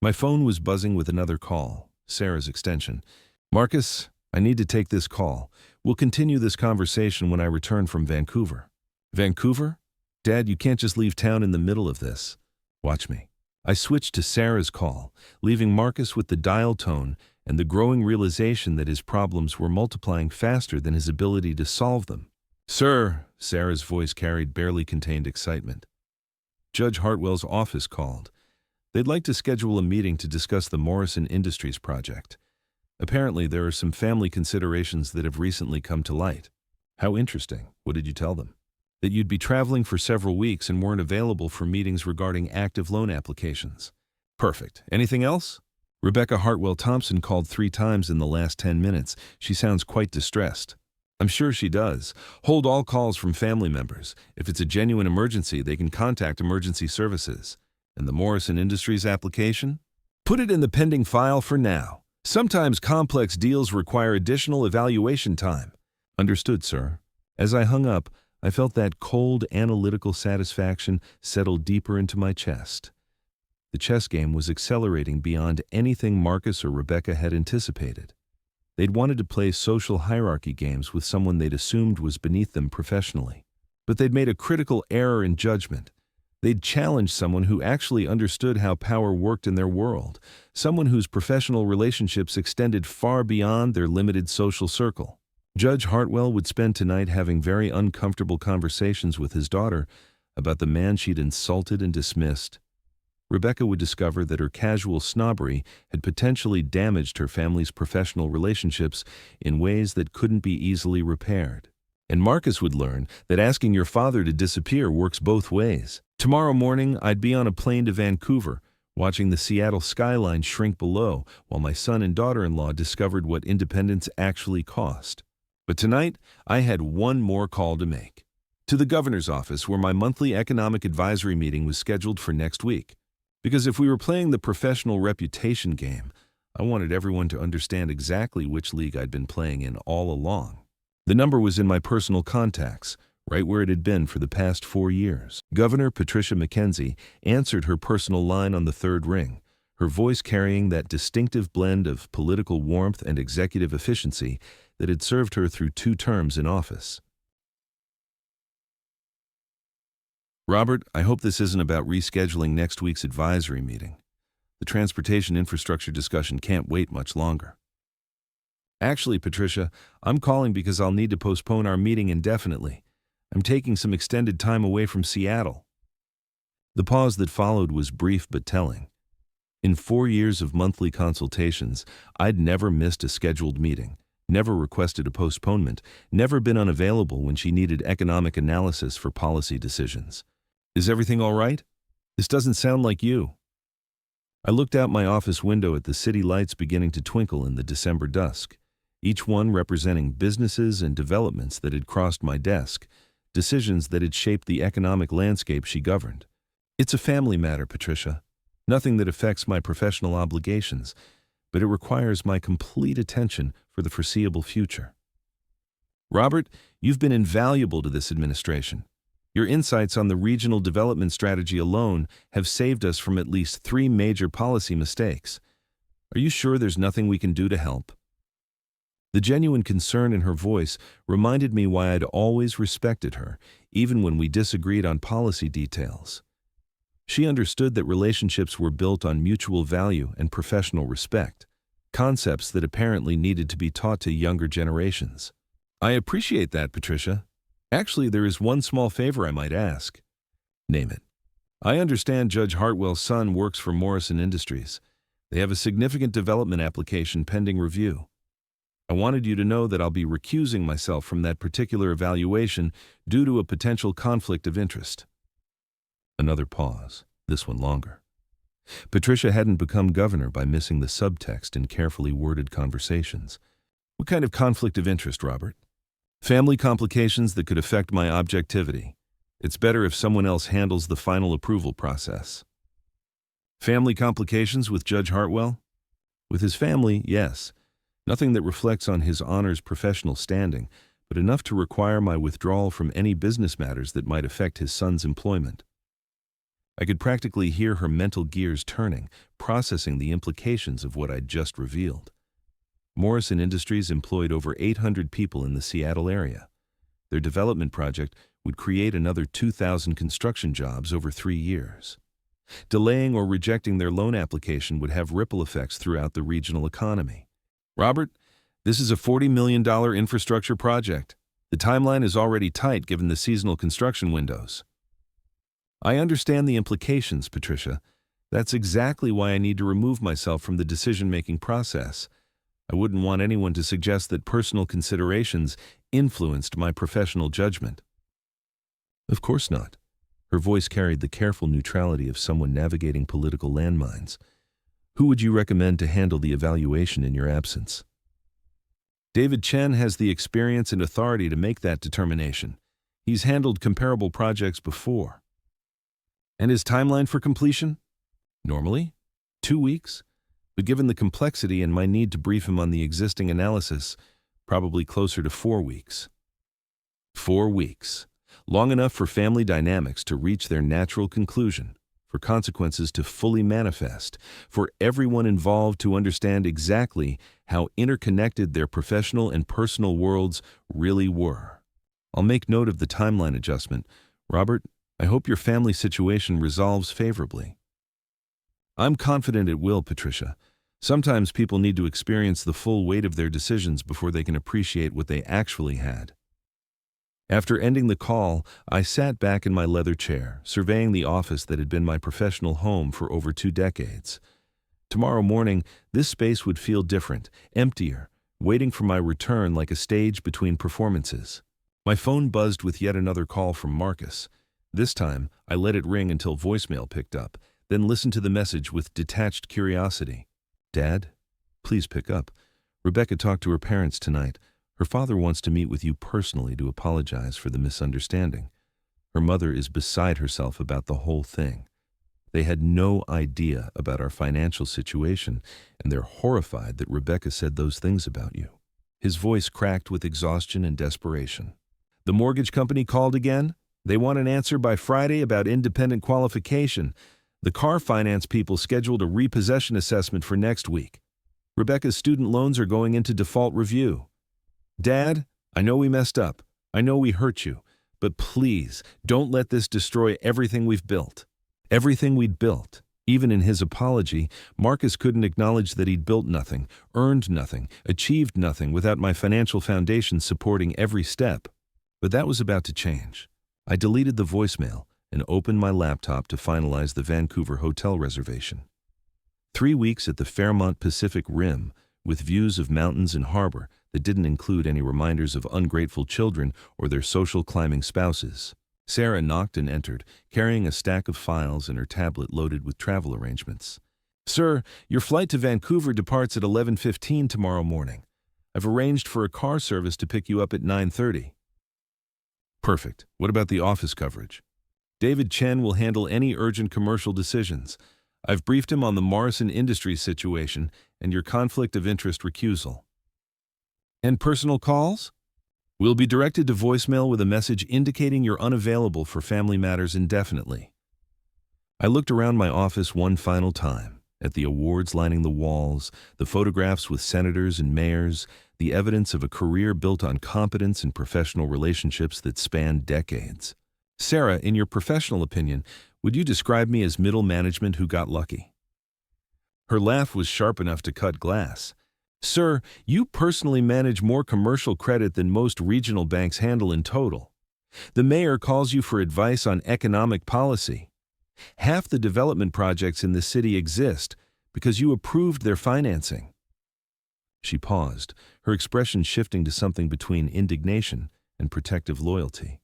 My phone was buzzing with another call, Sarah's extension. Marcus, I need to take this call. We'll continue this conversation when I return from Vancouver. Vancouver? Dad, you can't just leave town in the middle of this. Watch me. I switched to Sarah's call, leaving Marcus with the dial tone and the growing realization that his problems were multiplying faster than his ability to solve them. Sir, Sarah's voice carried barely contained excitement. Judge Hartwell's office called. They'd like to schedule a meeting to discuss the Morrison Industries project. Apparently, there are some family considerations that have recently come to light. How interesting. What did you tell them? That you'd be traveling for several weeks and weren't available for meetings regarding active loan applications. Perfect. Anything else? Rebecca Hartwell Thompson called 3 times in the last 10 minutes. She sounds quite distressed. I'm sure she does. Hold all calls from family members. If it's a genuine emergency, they can contact emergency services. And the Morrison Industries application? Put it in the pending file for now. Sometimes complex deals require additional evaluation time. Understood, sir. As I hung up, I felt that cold, analytical satisfaction settle deeper into my chest. The chess game was accelerating beyond anything Marcus or Rebecca had anticipated. They'd wanted to play social hierarchy games with someone they'd assumed was beneath them professionally. But they'd made a critical error in judgment. They'd challenged someone who actually understood how power worked in their world, someone whose professional relationships extended far beyond their limited social circle. Judge Hartwell would spend tonight having very uncomfortable conversations with his daughter about the man she'd insulted and dismissed. Rebecca would discover that her casual snobbery had potentially damaged her family's professional relationships in ways that couldn't be easily repaired. And Marcus would learn that asking your father to disappear works both ways. Tomorrow morning, I'd be on a plane to Vancouver, watching the Seattle skyline shrink below while my son and daughter-in-law discovered what independence actually cost. But tonight, I had one more call to make. To the governor's office, where my monthly economic advisory meeting was scheduled for next week. Because if we were playing the professional reputation game, I wanted everyone to understand exactly which league I'd been playing in all along. The number was in my personal contacts, right where it had been for the past 4 years. Governor Patricia McKenzie answered her personal line on the third ring, her voice carrying that distinctive blend of political warmth and executive efficiency that had served her through 2 terms in office. Robert, I hope this isn't about rescheduling next week's advisory meeting. The transportation infrastructure discussion can't wait much longer. Actually, Patricia, I'm calling because I'll need to postpone our meeting indefinitely. I'm taking some extended time away from Seattle. The pause that followed was brief but telling. In 4 years of monthly consultations, I'd never missed a scheduled meeting, never requested a postponement, never been unavailable when she needed economic analysis for policy decisions. Is everything all right? This doesn't sound like you. I looked out my office window at the city lights beginning to twinkle in the December dusk, each one representing businesses and developments that had crossed my desk, decisions that had shaped the economic landscape she governed. It's a family matter, Patricia. Nothing that affects my professional obligations, but it requires my complete attention for the foreseeable future. Robert, you've been invaluable to this administration. Your insights on the regional development strategy alone have saved us from at least 3 major policy mistakes. Are you sure there's nothing we can do to help? The genuine concern in her voice reminded me why I'd always respected her, even when we disagreed on policy details. She understood that relationships were built on mutual value and professional respect, concepts that apparently needed to be taught to younger generations. I appreciate that, Patricia. Actually, there is one small favor I might ask. Name it. I understand Judge Hartwell's son works for Morrison Industries. They have a significant development application pending review. I wanted you to know that I'll be recusing myself from that particular evaluation due to a potential conflict of interest. Another pause, this one longer. Patricia hadn't become governor by missing the subtext in carefully worded conversations. What kind of conflict of interest, Robert? Family complications that could affect my objectivity. It's better if someone else handles the final approval process. Family complications with Judge Hartwell? With his family, yes. Nothing that reflects on his honor's professional standing, but enough to require my withdrawal from any business matters that might affect his son's employment. I could practically hear her mental gears turning, processing the implications of what I'd just revealed. Morrison Industries employed over 800 people in the Seattle area. Their development project would create another 2,000 construction jobs over 3 years. Delaying or rejecting their loan application would have ripple effects throughout the regional economy. Robert, this is a $40 million infrastructure project. The timeline is already tight given the seasonal construction windows. I understand the implications, Patricia. That's exactly why I need to remove myself from the decision-making process. I wouldn't want anyone to suggest that personal considerations influenced my professional judgment. Of course not. Her voice carried the careful neutrality of someone navigating political landmines. Who would you recommend to handle the evaluation in your absence? David Chen has the experience and authority to make that determination. He's handled comparable projects before. And his timeline for completion? Normally, 2 weeks. But given the complexity and my need to brief him on the existing analysis, probably closer to 4 weeks. 4 weeks. Long enough for family dynamics to reach their natural conclusion, for consequences to fully manifest, for everyone involved to understand exactly how interconnected their professional and personal worlds really were. I'll make note of the timeline adjustment. Robert, I hope your family situation resolves favorably. I'm confident it will, Patricia. Sometimes people need to experience the full weight of their decisions before they can appreciate what they actually had. After ending the call, I sat back in my leather chair, surveying the office that had been my professional home for over 2 decades. Tomorrow morning, this space would feel different, emptier, waiting for my return like a stage between performances. My phone buzzed with yet another call from Marcus. This time, I let it ring until voicemail picked up, then listened to the message with detached curiosity. Dad, please pick up. Rebecca talked to her parents tonight. Her father wants to meet with you personally to apologize for the misunderstanding. Her mother is beside herself about the whole thing. They had no idea about our financial situation, and they're horrified that Rebecca said those things about you. His voice cracked with exhaustion and desperation. The mortgage company called again? They want an answer by Friday about independent qualification. The car finance people scheduled a repossession assessment for next week. Rebecca's student loans are going into default review. Dad, I know we messed up. I know we hurt you. But please, don't let this destroy everything we've built. Everything we'd built. Even in his apology, Marcus couldn't acknowledge that he'd built nothing, earned nothing, achieved nothing without my financial foundation supporting every step. But that was about to change. I deleted the voicemail and opened my laptop to finalize the Vancouver hotel reservation. 3 weeks at the Fairmont Pacific Rim, with views of mountains and harbor that didn't include any reminders of ungrateful children or their social climbing spouses. Sarah knocked and entered, carrying a stack of files and her tablet loaded with travel arrangements. Sir, your flight to Vancouver departs at 11:15 tomorrow morning. I've arranged for a car service to pick you up at 9:30. Perfect. What about the office coverage? David Chen will handle any urgent commercial decisions. I've briefed him on the Morrison Industries situation and your conflict of interest recusal. And personal calls? Will be directed to voicemail with a message indicating you're unavailable for family matters indefinitely. I looked around my office one final time, at the awards lining the walls, the photographs with senators and mayors, the evidence of a career built on competence and professional relationships that spanned decades. Sarah, in your professional opinion, would you describe me as middle management who got lucky? Her laugh was sharp enough to cut glass. Sir, you personally manage more commercial credit than most regional banks handle in total. The mayor calls you for advice on economic policy. Half the development projects in the city exist because you approved their financing. She paused, her expression shifting to something between indignation and protective loyalty.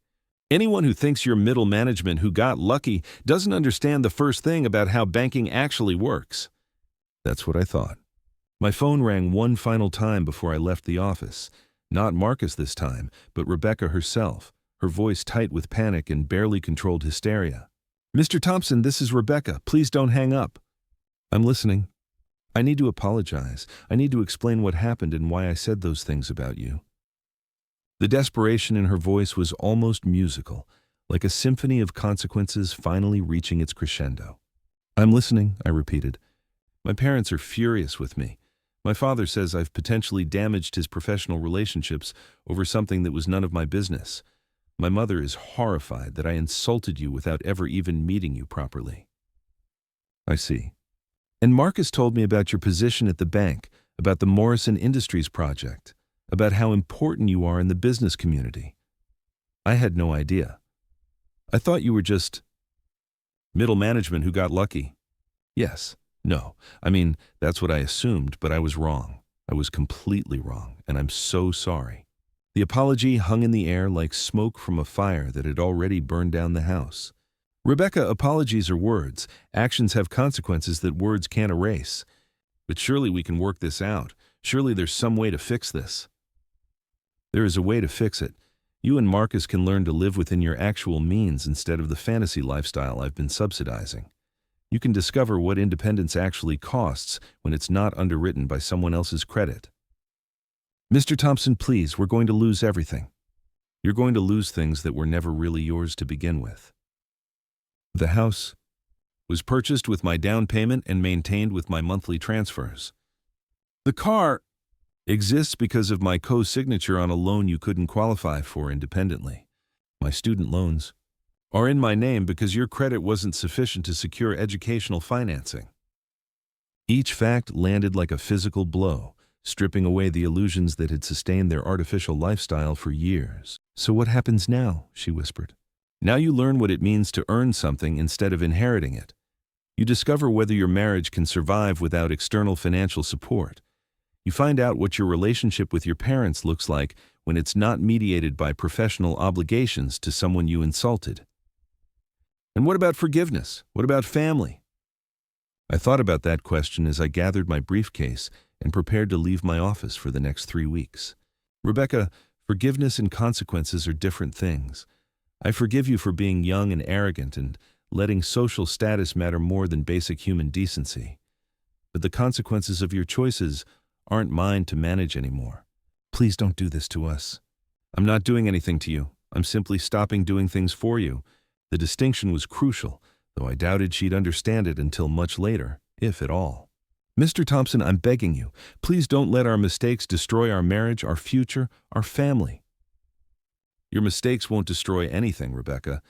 Anyone who thinks you're middle management who got lucky doesn't understand the first thing about how banking actually works. That's what I thought. My phone rang one final time before I left the office. Not Marcus this time, but Rebecca herself, her voice tight with panic and barely controlled hysteria. Mr. Thompson, this is Rebecca. Please don't hang up. I'm listening. I need to apologize. I need to explain what happened and why I said those things about you. The desperation in her voice was almost musical, like a symphony of consequences finally reaching its crescendo. "I'm listening," I repeated. "My parents are furious with me. My father says I've potentially damaged his professional relationships over something that was none of my business. My mother is horrified that I insulted you without ever even meeting you properly." "I see. And Marcus told me about your position at the bank, about the Morrison Industries project, about how important you are in the business community. I had no idea. I thought you were just middle management who got lucky." "Yes. No. I mean, that's what I assumed, but I was wrong. I was completely wrong, and I'm so sorry." The apology hung in the air like smoke from a fire that had already burned down the house. "Rebecca, apologies are words. Actions have consequences that words can't erase. But surely we can work this out. Surely there's some way to fix this." "There is a way to fix it. You and Marcus can learn to live within your actual means instead of the fantasy lifestyle I've been subsidizing. You can discover what independence actually costs when it's not underwritten by someone else's credit." "Mr. Thompson, please, we're going to lose everything." "You're going to lose things that were never really yours to begin with." "The house was purchased with my down payment and maintained with my monthly transfers. The car exists because of my co-signature on a loan you couldn't qualify for independently. My student loans are in my name because your credit wasn't sufficient to secure educational financing." Each fact landed like a physical blow, stripping away the illusions that had sustained their artificial lifestyle for years. "So what happens now?" she whispered. "Now you learn what it means to earn something instead of inheriting it. You discover whether your marriage can survive without external financial support. You find out what your relationship with your parents looks like when it's not mediated by professional obligations to someone you insulted. And what about forgiveness? What about family?" I thought about that question as I gathered my briefcase and prepared to leave my office for the next 3 weeks. "Rebecca, forgiveness and consequences are different things. I forgive you for being young and arrogant and letting social status matter more than basic human decency. But the consequences of your choices aren't mine to manage anymore. Please don't do this to us." "I'm not doing anything to you. I'm simply stopping doing things for you." The distinction was crucial, though I doubted she'd understand it until much later, if at all. "Mr. Thompson, I'm begging you, please don't let our mistakes destroy our marriage, our future, our family." "Your mistakes won't destroy anything, Rebecca,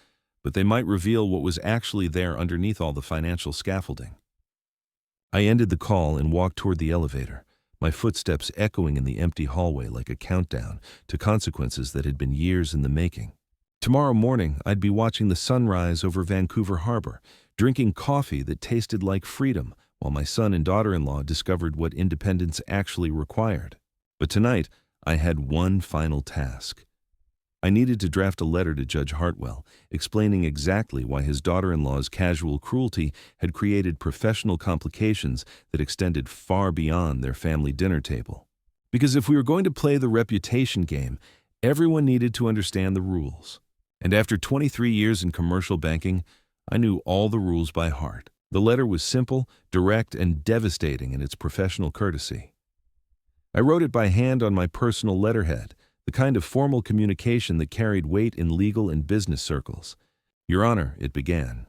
but they might reveal what was actually there underneath all the financial scaffolding." I ended the call and walked toward the elevator, my footsteps echoing in the empty hallway like a countdown to consequences that had been years in the making. Tomorrow morning, I'd be watching the sunrise over Vancouver Harbor, drinking coffee that tasted like freedom, while my son and daughter-in-law discovered what independence actually required. But tonight, I had one final task. I needed to draft a letter to Judge Hartwell, explaining exactly why his daughter-in-law's casual cruelty had created professional complications that extended far beyond their family dinner table. Because if we were going to play the reputation game, everyone needed to understand the rules. And after 23 years in commercial banking, I knew all the rules by heart. The letter was simple, direct, and devastating in its professional courtesy. I wrote it by hand on my personal letterhead, the kind of formal communication that carried weight in legal and business circles. "Your Honor," it began.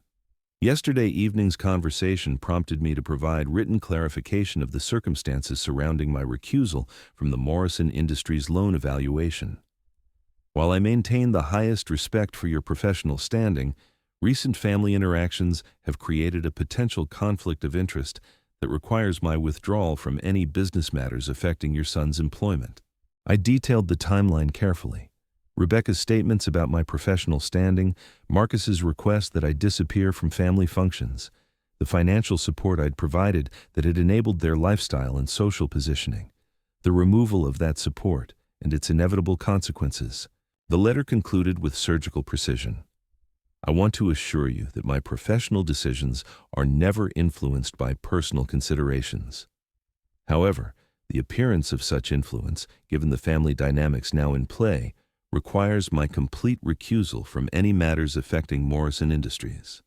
"Yesterday evening's conversation prompted me to provide written clarification of the circumstances surrounding my recusal from the Morrison Industries loan evaluation. While I maintain the highest respect for your professional standing, recent family interactions have created a potential conflict of interest that requires my withdrawal from any business matters affecting your son's employment." I detailed the timeline carefully. Rebecca's statements about my professional standing, Marcus's request that I disappear from family functions, the financial support I'd provided that had enabled their lifestyle and social positioning, the removal of that support, and its inevitable consequences. The letter concluded with surgical precision. "I want to assure you that my professional decisions are never influenced by personal considerations. However, the appearance of such influence, given the family dynamics now in play, requires my complete recusal from any matters affecting Morrison Industries.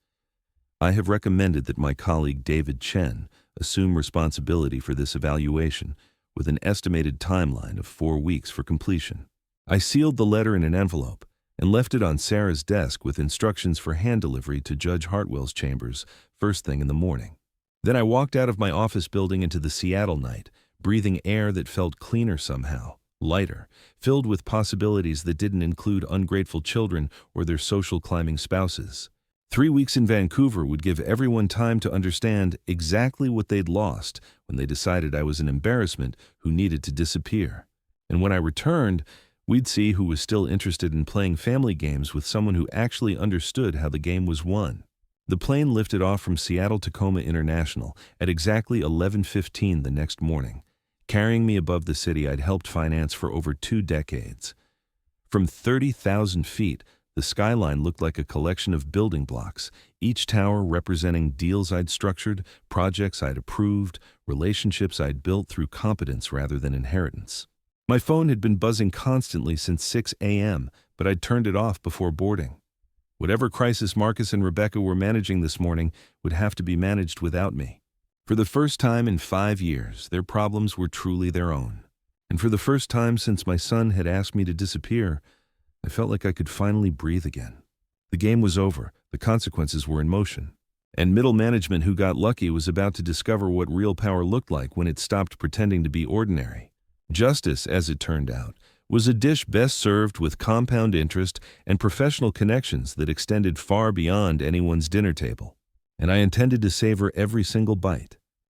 I have recommended that my colleague David Chen assume responsibility for this evaluation with an estimated timeline of 4 weeks for completion. I sealed the letter in an envelope and left it on Sarah's desk with instructions for hand delivery to Judge Hartwell's chambers first thing in the morning. Then I walked out of my office building into the Seattle night, breathing air that felt cleaner somehow, lighter, filled with possibilities that didn't include ungrateful children or their social climbing spouses. 3 weeks in Vancouver would give everyone time to understand exactly what they'd lost when they decided I was an embarrassment who needed to disappear. And when I returned, we'd see who was still interested in playing family games with someone who actually understood how the game was won. The plane lifted off from Seattle-Tacoma International at exactly 11:15 the next morning, carrying me above the city I'd helped finance for over 2 decades. From 30,000 feet, the skyline looked like a collection of building blocks, each tower representing deals I'd structured, projects I'd approved, relationships I'd built through competence rather than inheritance. My phone had been buzzing constantly since 6 a.m., but I'd turned it off before boarding. Whatever crisis Marcus and Rebecca were managing this morning would have to be managed without me. For the first time in 5 years, their problems were truly their own. And for the first time since my son had asked me to disappear, I felt like I could finally breathe again. The game was over, the consequences were in motion. And middle management who got lucky was about to discover what real power looked like when it stopped pretending to be ordinary. Justice, as it turned out, was a dish best served with compound interest and professional connections that extended far beyond anyone's dinner table. And I intended to savor every single bite.